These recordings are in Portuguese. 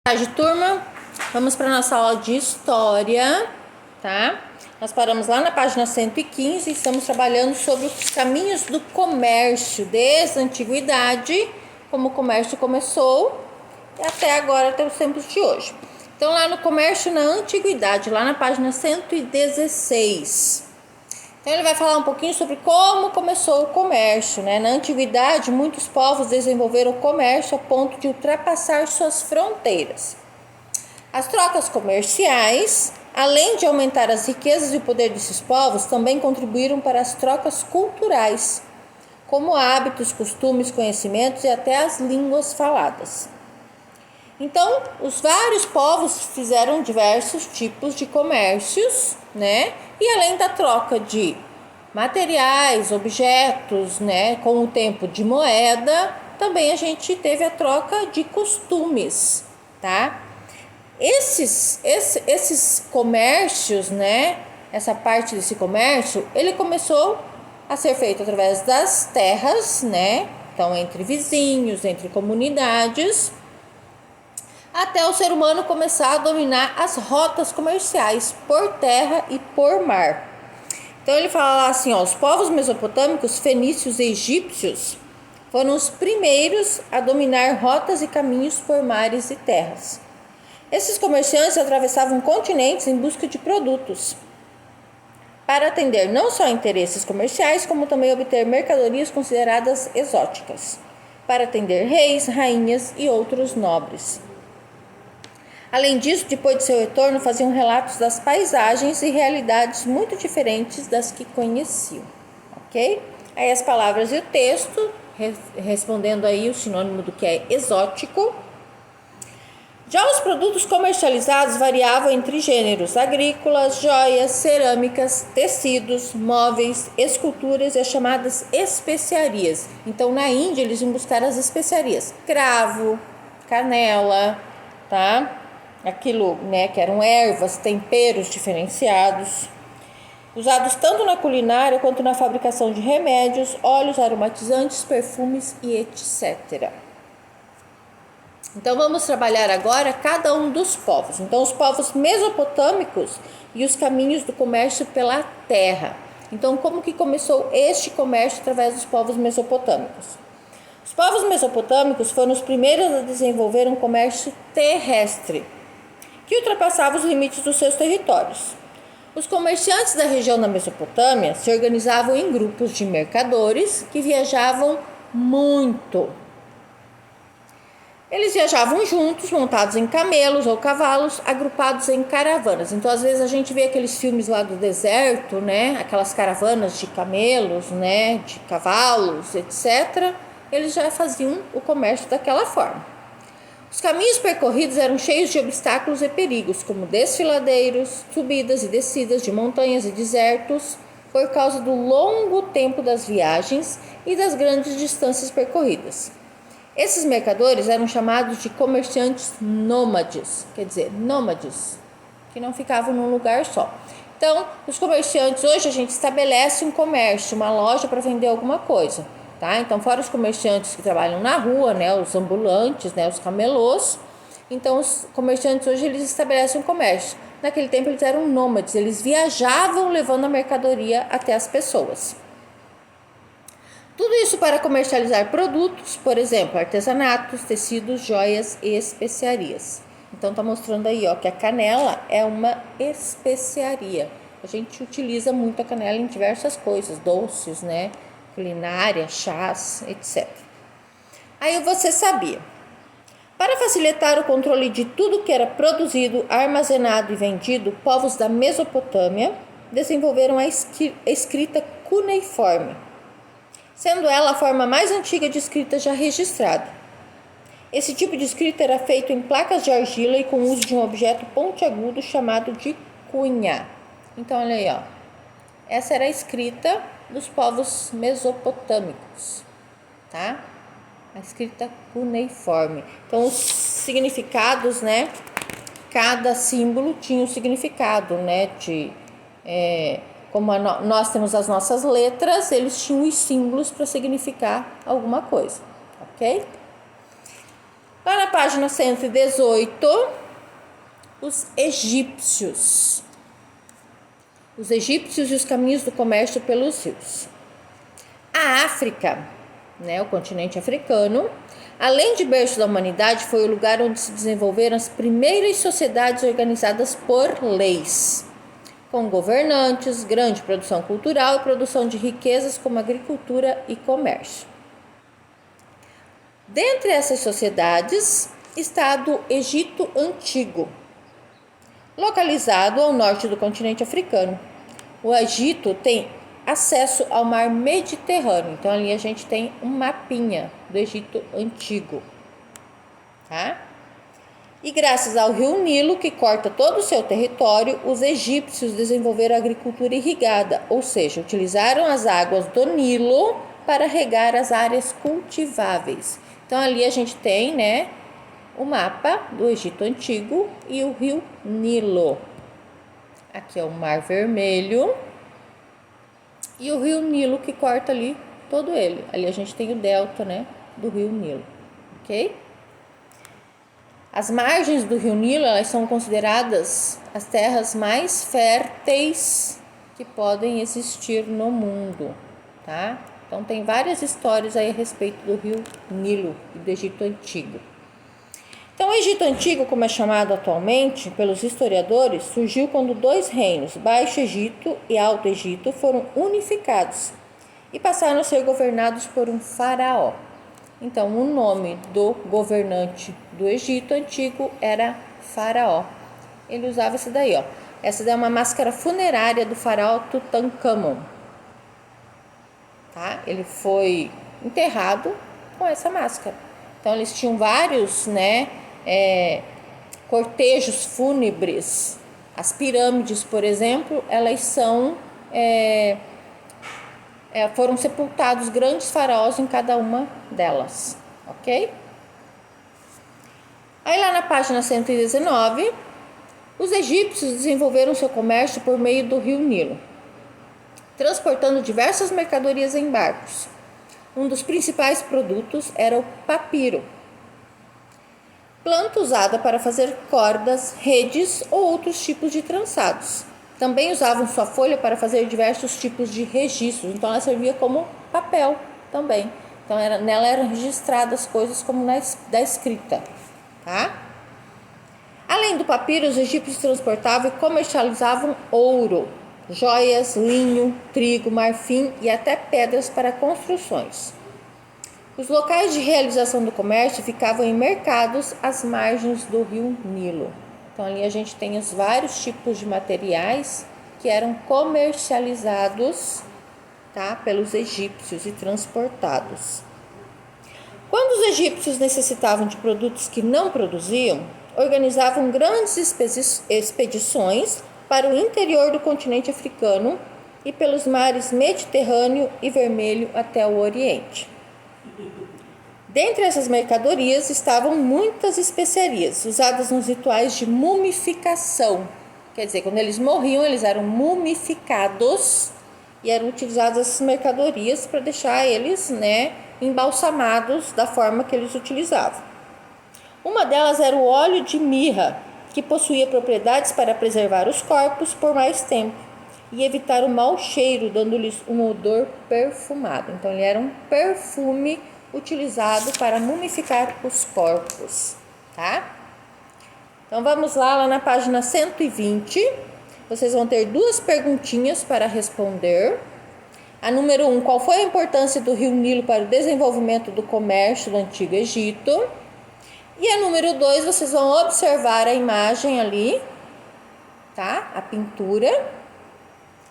Boa tarde, turma. Vamos para a nossa aula de história, tá? Nós paramos lá na página 115 e estamos trabalhando sobre os caminhos do comércio desde a antiguidade, como o comércio começou e até agora, até os tempos de hoje. Então, lá no comércio na antiguidade, lá na página 116. Então, ele vai falar um pouquinho sobre como começou o comércio, né? Na antiguidade, muitos povos desenvolveram o comércio a ponto de ultrapassar suas fronteiras. As trocas comerciais, além de aumentar as riquezas e o poder desses povos, também contribuíram para as trocas culturais, como hábitos, costumes, conhecimentos e até as línguas faladas. Então, os vários povos fizeram diversos tipos de comércios, né? E além da troca de materiais, objetos, né? Com o tempo de moeda, também a gente teve a troca de costumes, tá? Esses comércios, né? Essa parte desse comércio, ele começou a ser feito através das terras, né? Então, entre vizinhos, entre comunidades, até o ser humano começar a dominar as rotas comerciais por terra e por mar. Então ele fala lá assim, ó, os povos mesopotâmicos, fenícios e egípcios foram os primeiros a dominar rotas e caminhos por mares e terras. Esses comerciantes atravessavam continentes em busca de produtos para atender não só interesses comerciais, como também obter mercadorias consideradas exóticas, para atender reis, rainhas e outros nobres. Além disso, depois de seu retorno, faziam relatos das paisagens e realidades muito diferentes das que conheciam, ok? Aí as palavras e o texto, respondendo aí o sinônimo do que é exótico. Já os produtos comercializados variavam entre gêneros agrícolas, joias, cerâmicas, tecidos, móveis, esculturas e as chamadas especiarias. Então, na Índia, eles iam buscar as especiarias, cravo, canela, tá? Aquilo, né, que eram ervas, temperos diferenciados, usados tanto na culinária quanto na fabricação de remédios, óleos aromatizantes, perfumes e etc. Então vamos trabalhar agora cada um dos povos. Então os povos mesopotâmicos e os caminhos do comércio pela terra. Então como que começou este comércio através dos povos mesopotâmicos? Os povos mesopotâmicos foram os primeiros a desenvolver um comércio terrestre, que ultrapassava os limites dos seus territórios. Os comerciantes da região da Mesopotâmia se organizavam em grupos de mercadores que viajavam muito. Eles viajavam juntos, montados em camelos ou cavalos, agrupados em caravanas. Então, às vezes a gente vê aqueles filmes lá do deserto, né? Aquelas caravanas de camelos, né? De cavalos, etc. Eles já faziam o comércio daquela forma. Os caminhos percorridos eram cheios de obstáculos e perigos, como desfiladeiros, subidas e descidas de montanhas e desertos, por causa do longo tempo das viagens e das grandes distâncias percorridas. Esses mercadores eram chamados de comerciantes nômades, quer dizer, nômades, que não ficavam num lugar só. Então, os comerciantes, hoje a gente estabelece um comércio, uma loja para vender alguma coisa. Tá? Então, fora os comerciantes que trabalham na rua, né, os ambulantes, né, os camelôs, então os comerciantes hoje eles estabelecem um comércio. Naquele tempo eles eram nômades, eles viajavam levando a mercadoria até as pessoas. Tudo isso para comercializar produtos, por exemplo, artesanatos, tecidos, joias e especiarias. Então tá mostrando aí, ó, que a canela é uma especiaria. A gente utiliza muito a canela em diversas coisas, doces, né? Culinária, chás, etc. Aí você sabia. Para facilitar o controle de tudo que era produzido, armazenado e vendido, povos da Mesopotâmia desenvolveram a escrita cuneiforme, sendo ela a forma mais antiga de escrita já registrada. Esse tipo de escrita era feito em placas de argila e com o uso de um objeto pontiagudo chamado de cunha. Então, olha aí, ó. Essa era a escrita dos povos mesopotâmicos, tá? A escrita cuneiforme. Então, os significados, né? Cada símbolo tinha um significado, né? Como nós temos as nossas letras, eles tinham os símbolos para significar alguma coisa, ok? Lá na página 118, os egípcios. Os egípcios e os caminhos do comércio pelos rios. A África, né, o continente africano, além de berço da humanidade, foi o lugar onde se desenvolveram as primeiras sociedades organizadas por leis, com governantes, grande produção cultural e produção de riquezas como agricultura e comércio. Dentre essas sociedades está a do Egito Antigo, localizado ao norte do continente africano. O Egito tem acesso ao mar Mediterrâneo, então ali a gente tem um mapinha do Egito Antigo, tá? E graças ao rio Nilo, que corta todo o seu território, os egípcios desenvolveram a agricultura irrigada, ou seja, utilizaram as águas do Nilo para regar as áreas cultiváveis. Então ali a gente tem, né, o mapa do Egito Antigo e o rio Nilo. Aqui é o Mar Vermelho e o rio Nilo que corta ali todo ele. Ali a gente tem o delta, né, do rio Nilo, ok? As margens do rio Nilo, elas são consideradas as terras mais férteis que podem existir no mundo, tá? Então tem várias histórias aí a respeito do rio Nilo e do Egito Antigo. Então o Egito Antigo, como é chamado atualmente pelos historiadores, surgiu quando dois reinos, Baixo Egito e Alto Egito, foram unificados e passaram a ser governados por um faraó. Então o nome do governante do Egito Antigo era Faraó. Ele usava esse daí, ó. Essa daí é uma máscara funerária do faraó Tutankhamon. Tá? Ele foi enterrado com essa máscara. Então eles tinham vários, né, cortejos fúnebres. As pirâmides, por exemplo, elas são foram sepultados grandes faraós em cada uma delas, ok? Aí lá na página 119, os egípcios desenvolveram seu comércio por meio do rio Nilo, transportando diversas mercadorias em barcos. Um dos principais produtos era o papiro, planta usada para fazer cordas, redes ou outros tipos de trançados. Também usavam sua folha para fazer diversos tipos de registros, então ela servia como papel também. Então nela eram registradas coisas como da escrita, tá? Além do papiro, os egípcios transportavam e comercializavam ouro, joias, linho, trigo, marfim e até pedras para construções. Os locais de realização do comércio ficavam em mercados às margens do rio Nilo. Então ali a gente tem os vários tipos de materiais que eram comercializados, tá, pelos egípcios e transportados. Quando os egípcios necessitavam de produtos que não produziam, organizavam grandes expedições para o interior do continente africano e pelos mares Mediterrâneo e Vermelho até o Oriente. Dentre essas mercadorias estavam muitas especiarias usadas nos rituais de mumificação. Quer dizer, quando eles morriam, eles eram mumificados e eram utilizadas essas mercadorias para deixar eles, né, embalsamados da forma que eles utilizavam. Uma delas era o óleo de mirra, que possuía propriedades para preservar os corpos por mais tempo e evitar o mau cheiro, dando-lhes um odor perfumado. Então, ele era um perfume utilizado para mumificar os corpos, tá? Então vamos lá na página 120, vocês vão ter duas perguntinhas para responder. A número 1, qual foi a importância do rio Nilo para o desenvolvimento do comércio do Antigo Egito? E a número 2, vocês vão observar a imagem ali, tá? A pintura,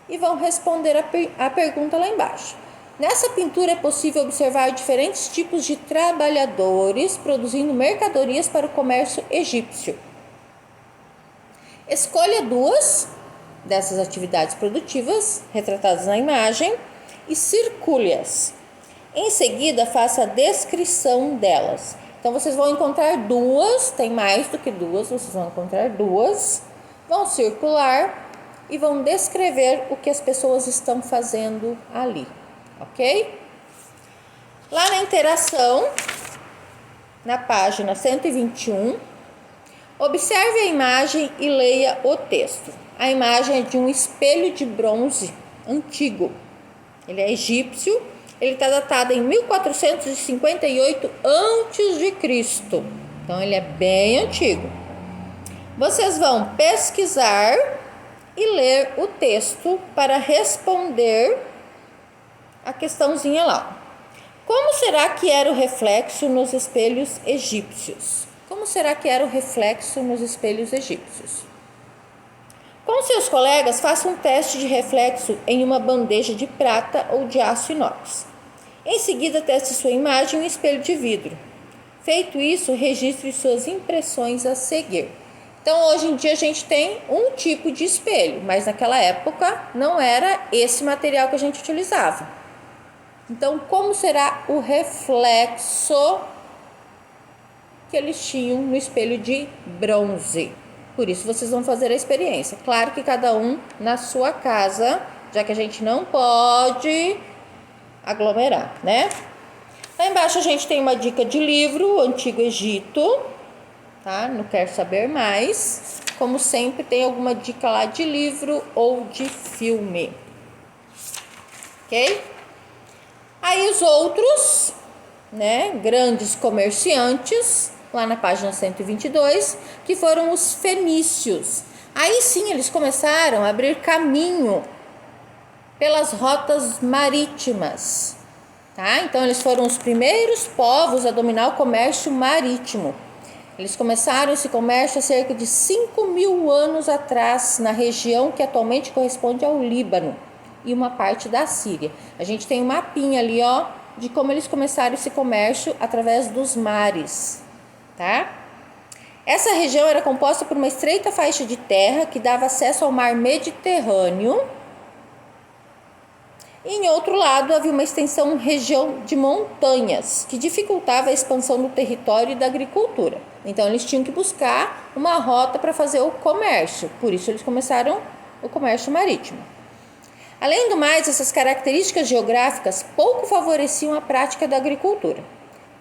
e vão responder a pergunta lá embaixo. Nessa pintura é possível observar diferentes tipos de trabalhadores produzindo mercadorias para o comércio egípcio. Escolha duas dessas atividades produtivas retratadas na imagem e circule-as. Em seguida, faça a descrição delas. Então, vocês vão encontrar duas, tem mais do que duas, vocês vão encontrar duas, vão circular e vão descrever o que as pessoas estão fazendo ali. Ok? Lá na interação, na página 121. Observe a imagem e leia o texto. A imagem é de um espelho de bronze antigo. Ele é egípcio, ele está datado em 1458 a.C. Então, ele é bem antigo. Vocês vão pesquisar e ler o texto para responder a questãozinha lá. Como será que era o reflexo nos espelhos egípcios? Como será que era o reflexo nos espelhos egípcios? Com seus colegas, faça um teste de reflexo em uma bandeja de prata ou de aço inox. Em seguida, teste sua imagem em um espelho de vidro. Feito isso, registre suas impressões a seguir. Então, hoje em dia a gente tem um tipo de espelho, mas naquela época não era esse material que a gente utilizava. Então, como será o reflexo que eles tinham no espelho de bronze? Por isso, vocês vão fazer a experiência. Claro que cada um na sua casa, já que a gente não pode aglomerar, né? Lá embaixo a gente tem uma dica de livro, o Antigo Egito, tá? Não quero saber mais. Como sempre, tem alguma dica lá de livro ou de filme. Ok? Aí os outros, né, grandes comerciantes, lá na página 122, que foram os fenícios. Aí sim eles começaram a abrir caminho pelas rotas marítimas, tá? Então eles foram os primeiros povos a dominar o comércio marítimo. Eles começaram esse comércio há cerca de 5.000 anos atrás, na região que atualmente corresponde ao Líbano e uma parte da Síria. A gente tem um mapinha ali, ó, de como eles começaram esse comércio através dos mares, tá? Essa região era composta por uma estreita faixa de terra que dava acesso ao mar Mediterrâneo. E em outro lado havia uma extensão região de montanhas que dificultava a expansão do território e da agricultura. Então eles tinham que buscar uma rota para fazer o comércio, por isso eles começaram o comércio marítimo. Além do mais, essas características geográficas pouco favoreciam a prática da agricultura.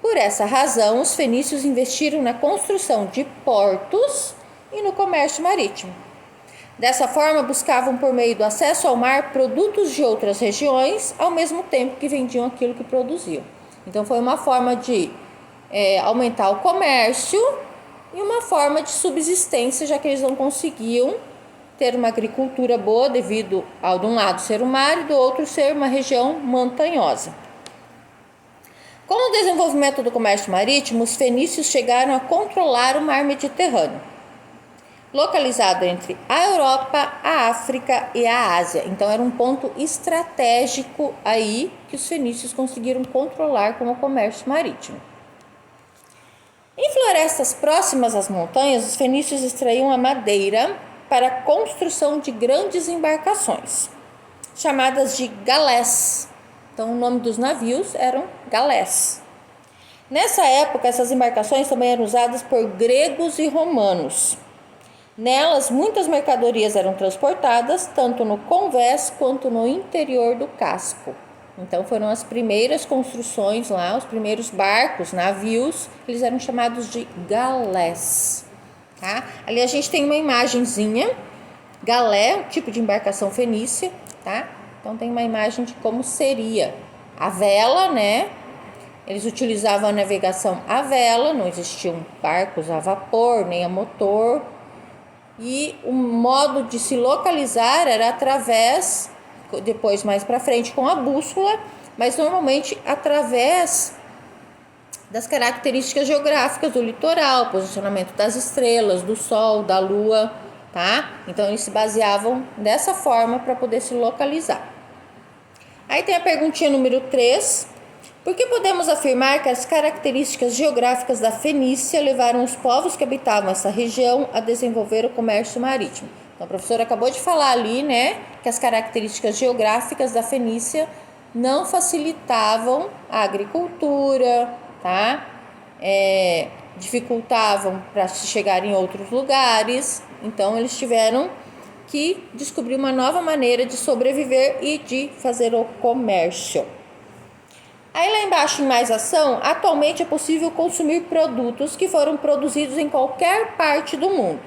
Por essa razão, os fenícios investiram na construção de portos e no comércio marítimo. Dessa forma, buscavam por meio do acesso ao mar produtos de outras regiões, ao mesmo tempo que vendiam aquilo que produziam. Então foi uma forma de aumentar o comércio e uma forma de subsistência, já que eles não conseguiam ter uma agricultura boa devido ao de um lado ser o mar e do outro ser uma região montanhosa. Com o desenvolvimento do comércio marítimo, os fenícios chegaram a controlar o mar Mediterrâneo, localizado entre a Europa, a África e a Ásia. Então era um ponto estratégico aí que os fenícios conseguiram controlar com o comércio marítimo. Em florestas próximas às montanhas, os fenícios extraíam a madeira para a construção de grandes embarcações, chamadas de galés. Então o nome dos navios eram galés. Nessa época, essas embarcações também eram usadas por gregos e romanos. Nelas, muitas mercadorias eram transportadas, tanto no convés quanto no interior do casco. Então, foram as primeiras construções lá, os primeiros barcos, navios, eles eram chamados de galés. Tá? Ali a gente tem uma imagenzinha, galé, um tipo de embarcação fenícia, tá? Então, tem uma imagem de como seria a vela, né? Eles utilizavam a navegação à vela, não existiam barcos a vapor, nem a motor. E o modo de se localizar era através, depois mais para frente com a bússola, mas normalmente através das características geográficas do litoral, posicionamento das estrelas, do sol, da lua, tá? Então eles se baseavam dessa forma para poder se localizar. Aí tem a perguntinha número 3. Por que podemos afirmar que as características geográficas da Fenícia levaram os povos que habitavam essa região a desenvolver o comércio marítimo? Então, a professora acabou de falar ali, né, que as características geográficas da Fenícia não facilitavam a agricultura, tá? Dificultavam para se chegar em outros lugares. Então, eles tiveram que descobrir uma nova maneira de sobreviver e de fazer o comércio. Aí lá embaixo em mais ação, atualmente é possível consumir produtos que foram produzidos em qualquer parte do mundo.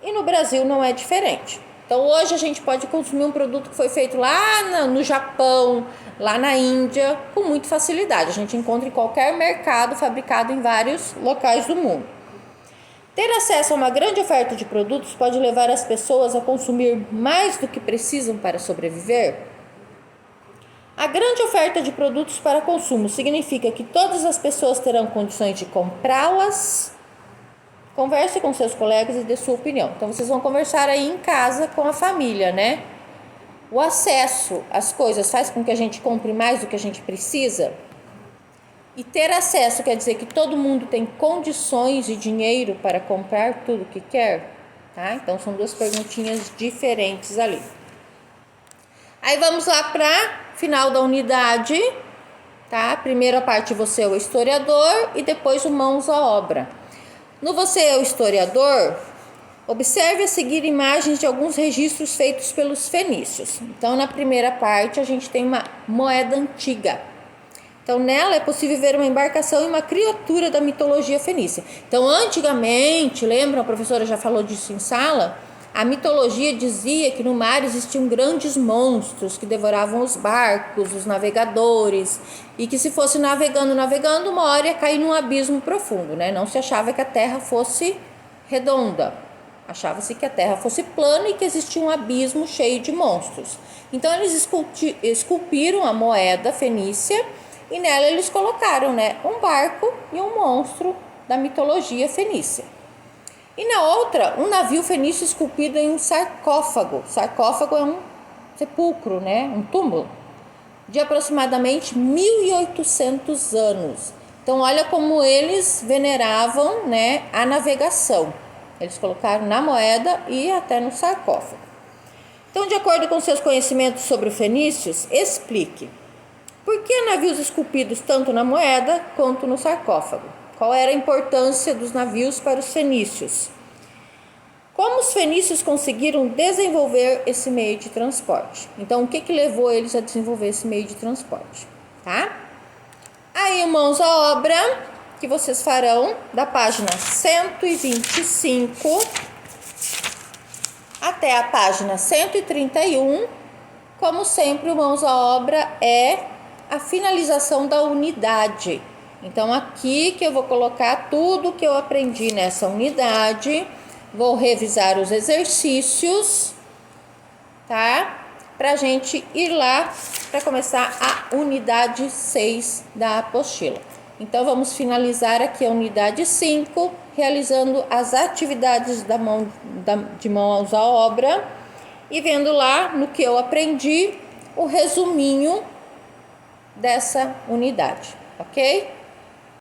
E no Brasil não é diferente. Então hoje a gente pode consumir um produto que foi feito lá no Japão, lá na Índia, com muita facilidade. A gente encontra em qualquer mercado, fabricado em vários locais do mundo. Ter acesso a uma grande oferta de produtos pode levar as pessoas a consumir mais do que precisam para sobreviver? A grande oferta de produtos para consumo significa que todas as pessoas terão condições de comprá-las? Converse com seus colegas e dê sua opinião. Então, vocês vão conversar aí em casa com a família, né? O acesso às coisas faz com que a gente compre mais do que a gente precisa? E ter acesso quer dizer que todo mundo tem condições e dinheiro para comprar tudo que quer? Tá? Então, são duas perguntinhas diferentes ali. Aí, vamos lá para final da unidade, tá? Primeira parte, você é o historiador e depois o mãos à obra. No Você é o Historiador, observe a seguir imagens de alguns registros feitos pelos fenícios. Então, na primeira parte, a gente tem uma moeda antiga. Então, nela é possível ver uma embarcação e uma criatura da mitologia fenícia. Então, antigamente, lembram, a professora já falou disso em sala? A mitologia dizia que no mar existiam grandes monstros que devoravam os barcos, os navegadores, e que se fosse navegando, uma hora ia cair num abismo profundo, né? Não se achava que a terra fosse redonda, achava-se que a terra fosse plana e que existia um abismo cheio de monstros. Então eles esculpiram a moeda fenícia e nela eles colocaram, né, um barco e um monstro da mitologia fenícia. E na outra, um navio fenício esculpido em um sarcófago. Sarcófago é um sepulcro, né? Um túmulo, de aproximadamente 1.800 anos. Então, olha como eles veneravam, né, a navegação. Eles colocaram na moeda e até no sarcófago. Então, de acordo com seus conhecimentos sobre os fenícios, explique por que navios esculpidos tanto na moeda quanto no sarcófago. Qual era a importância dos navios para os fenícios? Como os fenícios conseguiram desenvolver esse meio de transporte? Então, o que levou eles a desenvolver esse meio de transporte? Tá? Aí, mãos à obra, que vocês farão da página 125 até a página 131. Como sempre, o mãos à obra é a finalização da unidade. Então, aqui que eu vou colocar tudo que eu aprendi nessa unidade, vou revisar os exercícios, tá? Pra gente ir lá para começar a unidade 6 da apostila. Então, vamos finalizar aqui a unidade 5, realizando as atividades de mãos à obra e vendo lá no que eu aprendi o resuminho dessa unidade, ok?